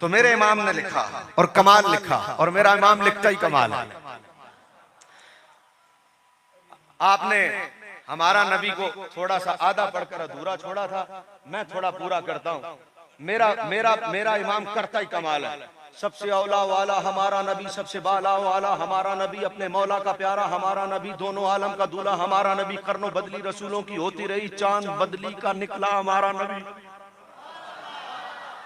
तो मेरे इमाम ने लिखा और कमाल लिखा, और मेरा इमाम लिखता ही कमाल है। आपने हमारा नबी को थोड़ा सा आधा पढ़कर अधूरा छोड़ा था, मैं थोड़ा पूरा करता हूं। मेरा मेरा मेरा इमाम करता ही कमाल है। सबसे औला वाला हमारा नबी, सबसे बाला वाला हमारा नबी, अपने मौला का प्यारा हमारा नबी, दोनों आलम का दूल्हा हमारा नबी, करनो बदली रसूलों की होती रही, चांद बदली का निकला हमारा नबी।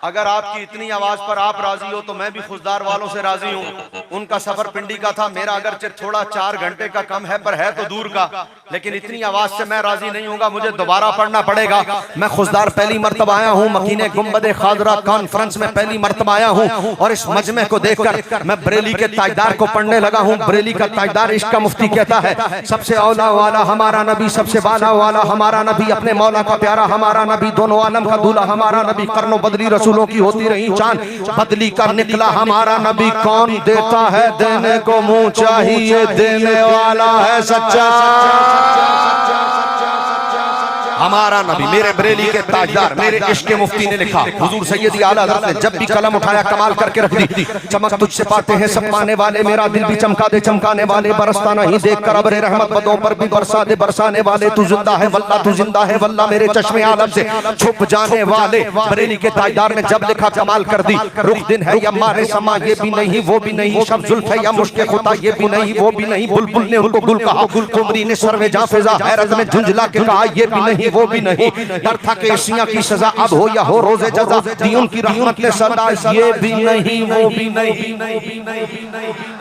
अगर आपकी इतनी आवाज पर आप राजी हो तो मैं भी खुशदार वालों से राजी हूँ। उनका सफर पिंडी का था, मेरा अगर थोड़ा 4 घंटे का कम है, पर है तो दूर का, लेकिन इतनी आवाज से मैं राजी नहीं हूँगा, मुझे दोबारा पढ़ना पड़ेगा। मैं खुशदार पहली मर्तबा आया हूँ, मकीने गुंबदे खादरा कॉन्फ्रेंस में पहली मर्तबा आया हूँ, और इस मजमे को देखकर मैं बरेली के ताजदार को पढ़ने लगा हूँ। बरेली का ताजदार इश्क का मुफ्ती कहता है, सबसे औला वाला हमारा नबी, सबसे बाला वाला हमारा नबी, अपने मौला का प्यारा हमारा नबी, दोनों आलम का दूल्हा हमारा नबी, करनो बदली रसूलों की होती रही, चांद बदली कर निकला हमारा नबी। कौन देता है देने को मुंह चाहिए, देने वाला है सच्चा हमारा नबी। मेरे बरेली के ताजदार, मेरे इश्क के मुफ्ती ने लिखा, हुजूर सैयदी आला हज़रत ने जब भी कलम उठाया कमाल करके रख दी। चमक तुझसे पाते हैं सब पाने वाले, मेरा दिल भी चमका दे चमकाने वाले, बरसता नहीं देख कर अबरे रहमत बदों पर भी बरसा दे बरसाने वाले। तू जिंदा है वल्ला, तू जिंदा है वल्ला, मेरे चश्मे आलम से छुप जाने वाले। बरेली के ताजदार ने जब लिखा कमाल कर दी। रुख दिन है या मारे समा, ये भी नहीं वो भी नहीं, शब जुल्फ है या मुश्के खुदा, ये भी नहीं वो भी नहीं। बुलबुल ने उनको गुल कहा, कुमरी ने सर्वे जा फिजा, हैरत में झुंझला के कहा, ये भी नहीं वो भी नहीं। डर था कि एशिया की सजा अब हो या हो रोजे जजा, दी उनकी रहमत ने सदा, ये भी नहीं वो भी नहीं।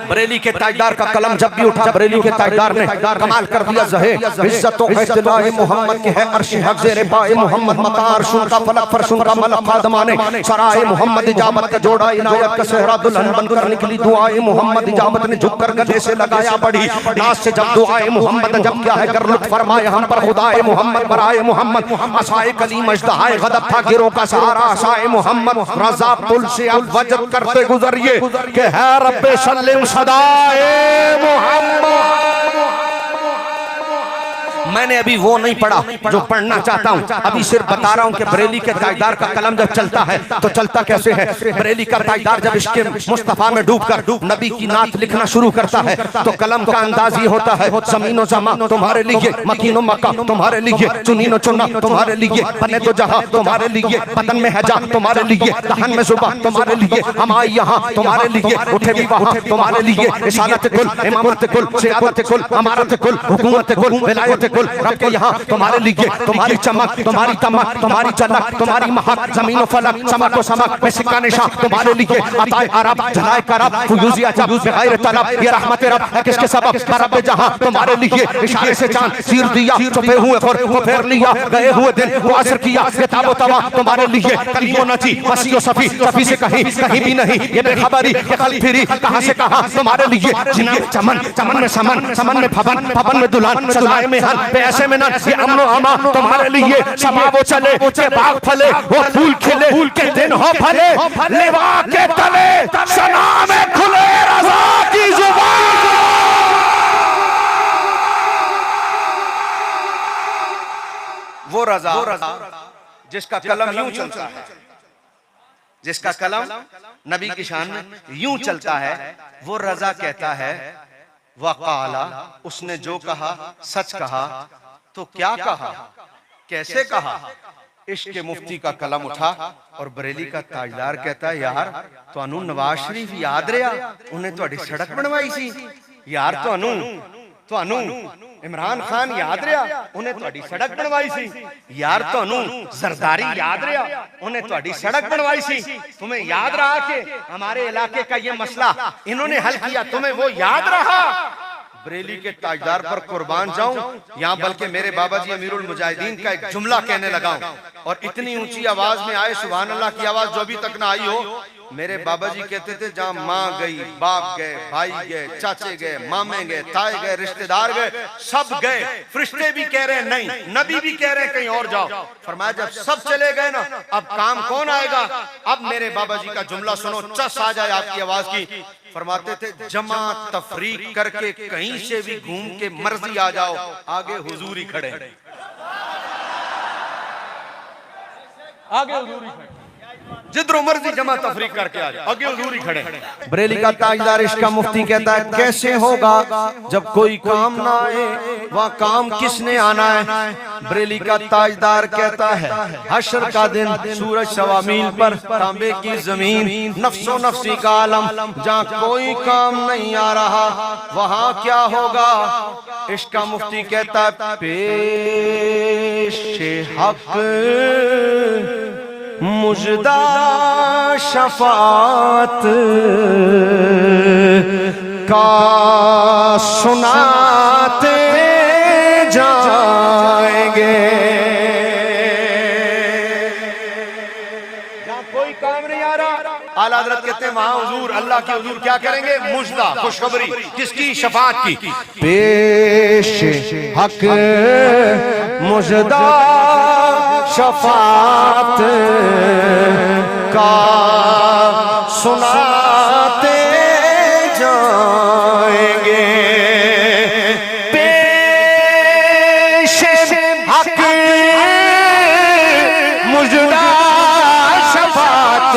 बरेली के ताजदार का कलम जब भी उठा, बरेली के ताजदार ने कमाल कर दिया। जहे इज्जतों है इत्तिबाए मोहम्मद के है अर्श हक ज़ेरे पाए मोहम्मद, मकार शुन का फलक फरशुन का मलक खादमाने सराए मोहम्मद, इजाबत का जोड़ा इनायत का सेहरा दुल्हन बनकर निकली दुआए मोहम्मद। इजाबत ने झुककर गले से लगाया बड़ी नाज से जब दुआए मोहम्मद, जब क्या है कर लुत्फ फरमाए हम पर खुदाए मोहम्मद, बराए मोहम्मद। असाए कलीम अजदहाए गदब था गिरों का सहारा, असाए मोहम्मद रज़ा पुल से अब वजद करते गुजरिए कि है रब्बे सल्लिम सदाए मोहम्मद। मैंने अभी वो नहीं पढ़ा जो पढ़ना चाहता हूँ, अभी सिर्फ बता रहा हूँ कि बरेली के ताजदार का कलम जब चलता है तो चलता कैसे है। बरेली का ताजदार जब इसके मुस्तफा में डूबकर नबी की नात लिखना शुरू करता है तो कलम का अंदाज ये होता है, ज़मीनो ज़मा तुम्हारे लिए, मकीनो मक्का तुम्हारे लिए, चुनीनो चुना तुम्हारे लिए, बने तो जहां तुम्हारे लिए, बदन में है जा तुम्हारे लिए, दहन में जुबान तुम्हारे लिए, हम आए यहाँ तुम्हारे लिए, उठे भी वहाँ तुम्हारे लिए। रिसालत कुल, इमामत कुल, सियादत कुल, अमारत कुल, हुकूमत कुल, विलायत कुल, रब के यहाँ तुम्हारे लिए, तुम्हारी चमक तुम्हारी तमक तुम्हारी चलक तुम्हारी महक, जमीन फलक चमक व समक में सिक्का निशान तुम्हारे लिए, अताए अरब जलाए करब फुयूजिया जब बगैर तलब, ये रहमत रब है किसके सबब, रब जहाँ तुम्हारे लिए, इशारे से चांद चीर दिया, छुपे हुए खुर को फेर लिया, गए हुए दिन वो असर किया, किताब तवा तुम्हारे लिए, कलीमो नची वसी सफी सफी से कहीं कहीं भी नहीं, ये बेखबरी ये खल फिरी कहाँ से कहाँ तुम्हारे लिए। जिना चमन चमन में समन समन में फबन फबन में दुल्हन सलाए में हन, ऐसे में ना ये अमनो अमा तुम्हारे लिए, समा वो चले के बाग फले वो फूल खिले के दिन हो फले, लेवा के तले सना में खुले रज़ा की जुबान। वो रज़ा जिसका कलम यूं चलता है, जिसका कलम नबी की शान में यूं चलता है, वो रज़ा कहता है वक़ाला, उसने जो कहा सच कहा। तो क्या कहा, कैसे कहा। इश्क के मुफ्ती का कलम उठा और बरेली का ताजदार कहता है, यार तुहानू नवाज शरीफ याद रहा, उन्हें तुहाडी सड़क बनवाई सी। यार तुहानू इमरान खान याद रहा, उन्हें तुहाडी सड़क बनवाई सी। यार तुहानू जरदारी याद रहा, उन्हें तुहाडी सड़क बनवाई सी। तुम्हें याद रहा कि हमारे इलाके का ये मसला इन्होंने हल किया, तुम्हें वो याद रहा। बरेली के ताजदार पर कुर्बान जाऊं, यहाँ बल्कि मेरे बाबा जी अमीरुल मुजाहिदीन का एक जुमला कहने लगा हूं, और इतनी ऊंची आवाज में आए सुभान अल्लाह की आवाज जो अभी तक ना आई हो। मेरे बाबा जी कहते थे, जहाँ माँ गई, बाप गए, भाई गए, चाचे गए, मामे गए, ताए गए, रिश्तेदार गए, सब गए, फरिश्ते भी कह रहे हैं नहीं, नबी भी कह रहे हैं कहीं और जाओ। फरमाया जब सब चले गए ना, अब काम कौन आएगा। अब मेरे बाबा जी का जुमला सुनो, चस आ जाए आपकी आवाज की। फरमाते थे, जमा तफरीक करके कहीं से भी घूम के मर्जी आ जाओ, आगे हुजूर ही खड़े, आगे हुजूर ही खड़े। जिधर मर्जी जमा तफरीक करके आ जाए, आगे हुजूर ही खड़े हैं। बरेली का ताजदार इश्का मुफ्ती कहता है कैसे होगा जब कोई काम ना आए, वह काम किसने आना है? बरेली का ताजदार कहता है हशर का दिन, सूरज सवा मील पर, तांबे की जमीन, नफ्सो नफ्सी का आलम, जहाँ कोई काम नहीं आ रहा वहाँ क्या होगा? इश्का मुफ्ती कहता है पेशे हक मुजदा शफात का सुनाते जाएंगे। जहाँ कोई काम नहीं आ रहा, आला हज़रत कहते हैं वहाँ हुजूर अल्लाह के हुजूर क्या करेंगे? मुजदा, खुशखबरी, किसकी? शफात की। पेश हक मुजदा शफात का सुनाते जाएंगे। पेश हक मुजदा शफात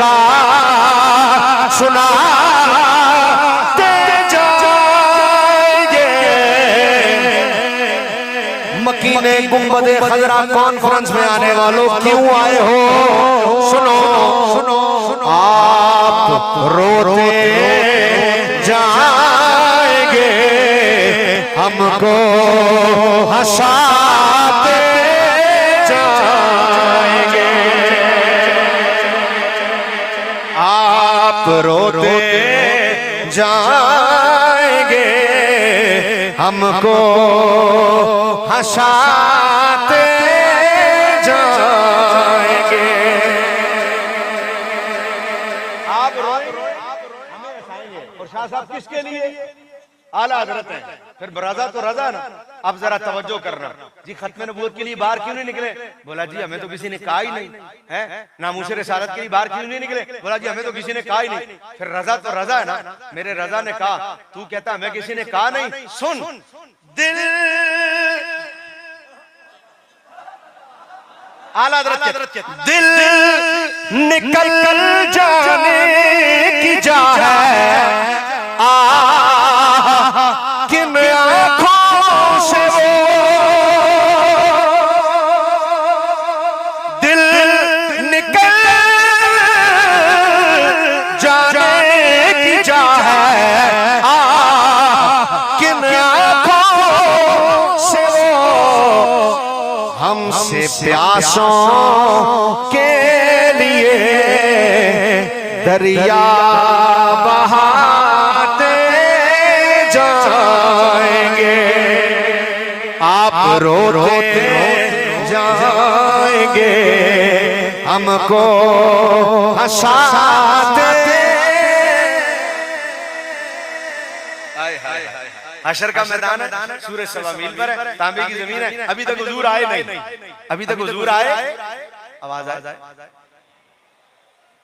का सुनाते जाएंगे। मकीने गुंबदे खजरा कॉन्फ्रेंस में आने वालों क्यों आए हो? सुनो सुनो सुनो, आप रोते जाएंगे, हमको हंसाते जाएंगे। आप रोते जाएंगे, हमको हंसाते जाएंगे। आप रोएंगे, हमें हंसाएंगे। और शाह साहब किसके लिए? आला हज़रत हैं। फिर रजा तो रजा ना। अब जरा तवज्जो करना जी, खत्म नबूवत के लिए बाहर क्यों नहीं निकले? बोला जी हमें तो किसी ने कहा ही नहीं है। नामूसे रिसालत के लिए बाहर क्यों नहीं निकले? बोला जी हमें तो किसी ने कहा ही नहीं। फिर रजा तो रजा है ना। मेरे रजा ने कहा, तू कहता हमें किसी ने कहा नहीं। सुन, दिल आला हज़रत दिल निकल जाने की जा है, किन आँखों से वो दिल निकल जाने की जा है, किन आँखों से वो हमसे प्यासों के लिए दरिया बहाते जाएंगे। आप रोते जाएंगे, हमको हंसाते। हशर का मैदान है, सूरज सवा मील पर है, तांबे की जमीन है। अभी तक हुजूर आए नहीं, अभी तक हुजूर आए। आवाज आए,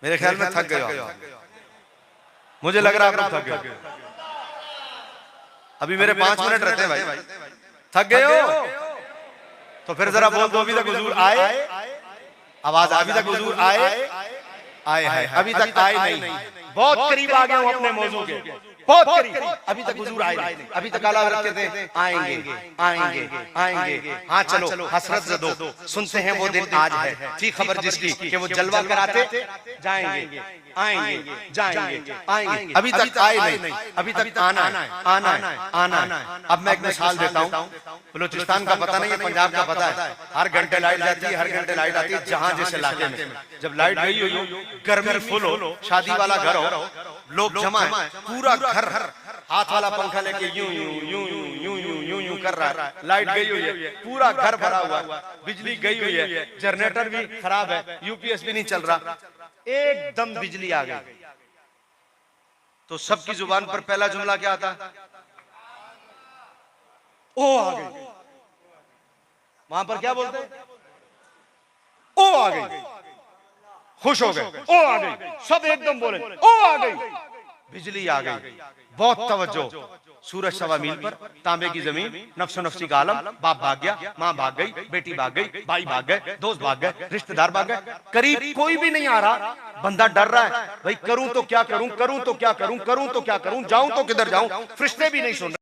मेरे ख्याल में थक गए, मुझे लग रहा है आप थक गए। अभी मेरे 5 मिनट रहते हैं भाई। थक गए हो तो फिर जरा बोल दो अभी तक हुजूर आए। आवाज, अभी तक हुजूर आए है, अभी तक आए नहीं। बहुत करीब आ गए हूं अपने मौजू के, बहुत करीब। अभी तक हुजूर आए नहीं, अभी तक आला हज़रत कहते हैं आएंगे आएंगे आएंगे। हाँ चलो हसरत ज़दो, सुनते हैं वो दिन आज है। थी खबर जिसकी कि वो जलवा कराते जाएंगे, आएंगे जाएंगे आएंगे। अभी तक आए नहीं, अभी तक आना है आना है आना है। अब मैं एक मिसाल देता हूँ। बलूचिस्तान का पता नहीं है, पंजाब का पता है। हर घंटे लाइट जाती है, हर घंटे लाइट आती है। जहां जैसे इलाके में जब लाइट गई हो, गर्मी फुल हो, शादी वाला घर हो, लोग जमा है, पूरा घर हाथ वाला पंखा लेके यूं यूं यूं यूं यूं यूं यूं कर रहा है। लाइट गई हुई है, पूरा घर भरा हुआ है, बिजली गई हुई है, जनरेटर भी खराब है, यूपीएस भी नहीं चल रहा। एकदम बिजली आ गई तो सबकी जुबान पर पहला जुमला क्या आता? ओ आ गई। वहां पर क्या बोलते? ओ आ गई। खुश हो गए, ओ आ गई। सब एकदम बोले ओ आ गई। बिजली आ गई, बहुत तवज्जो। सूरज 1.25 मील पर, तांबे की जमीन, नफ्सो नफ्सी का आलम, बाप भाग गया, माँ भाग गई, बेटी भाग गई, भाई भाग गए, दोस्त भाग गए, रिश्तेदार भाग गए, करीब कोई भी नहीं आ रहा। बंदा डर रहा है, भाई करूं तो क्या करूं, करूं तो क्या करूं, करूं तो क्या करूं, जाऊं तो किधर जाऊं, फरिश्ते भी नहीं सुन रहे।